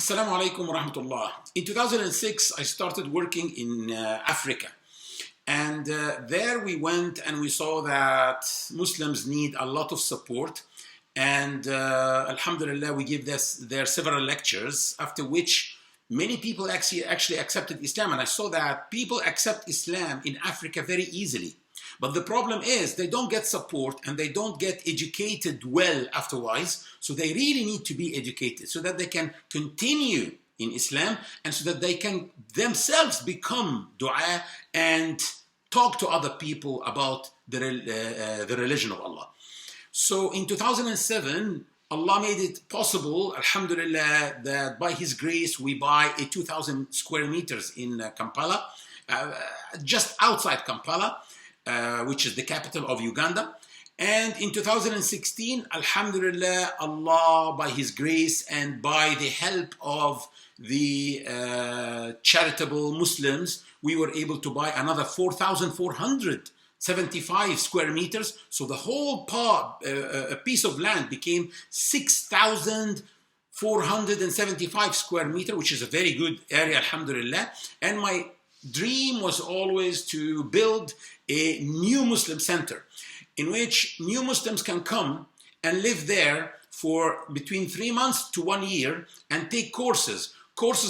Assalamu alaikum wa rahmatullah. In 2006, I started working in Africa. And there we went and we saw that Muslims need a lot of support. And Alhamdulillah, we gave there several lectures, after which many people actually accepted Islam. And I saw that people accept Islam in Africa very easily. But the problem is they don't get support and they don't get educated well afterwards. So they really need to be educated so that they can continue in Islam and so that they can themselves become dua and talk to other people about the religion of Allah. So in 2007, Allah made it possible, alhamdulillah, that by His grace we buy a 2,000 square meters in Kampala, just outside Kampala, which is the capital of Uganda. And in 2016, alhamdulillah, Allah, by His grace and by the help of the charitable Muslims, we were able to buy another 4,475 square meters. So the whole piece of land became 6,475 square meters, which is a very good area, alhamdulillah. And my dream was always to build a new Muslim center in which new Muslims can come and live there for between 3 months to 1 year and take courses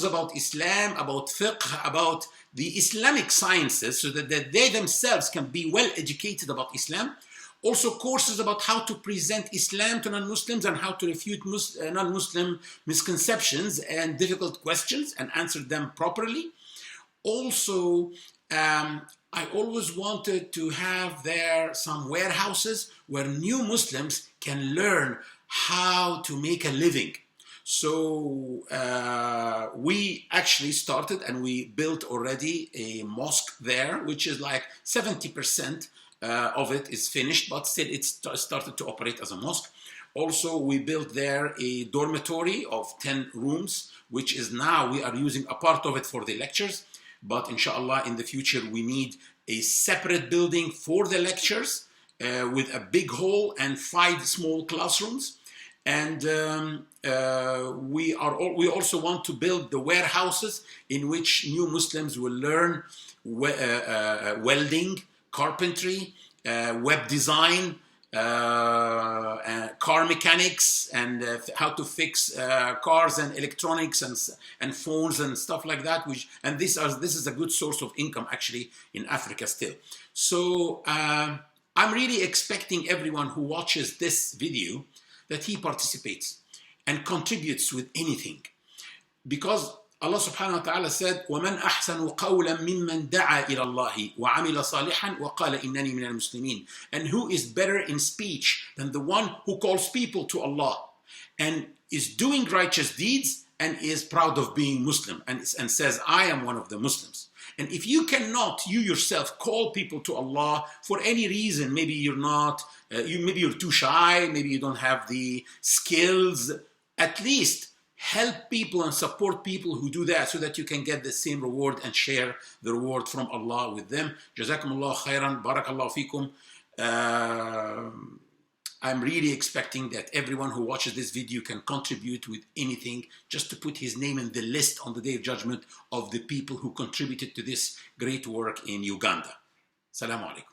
about Islam, about fiqh, about the Islamic sciences, so that they themselves can be well educated about Islam. Also courses about how to present Islam to non-Muslims and how to refute non-Muslim misconceptions and difficult questions and answer them properly. Also, I always wanted to have there some warehouses where new Muslims can learn how to make a living. So we actually started and we built already a mosque there, which is like 70% of it is finished, but still it started to operate as a mosque. Also, we built there a dormitory of 10 rooms, which is now we are using a part of it for the lectures. But inshallah, in the future, we need a separate building for the lectures with a big hall and 5 small classrooms. And we also want to build the warehouses in which new Muslims will learn welding, carpentry, web design, car mechanics, and how to fix cars and electronics and phones and stuff like that. This is a good source of income actually in Africa still. So I'm really expecting everyone who watches this video that he participates and contributes with anything, because Allah subhanahu wa ta'ala said, وَمَنْ أَحْسَنُ قَوْلًا مِمَّنْ دَعَى إِلَى اللَّهِ وَعَمِلَ صَالِحًا وَقَالَ إِنَّنِي مِنَ الْمُسْلِمِينَ. And who is better in speech than the one who calls people to Allah and is doing righteous deeds and is proud of being Muslim and says, I am one of the Muslims. And if you cannot, you yourself, call people to Allah for any reason, maybe you're not, maybe you're too shy, maybe you don't have the skills, at least help people and support people who do that so that you can get the same reward and share the reward from Allah with them. Jazakumullah khairan, barakallahu fikum. I'm really expecting that everyone who watches this video can contribute with anything, just to put his name in the list on the Day of Judgment of the people who contributed to this great work in Uganda. Assalamu alaikum.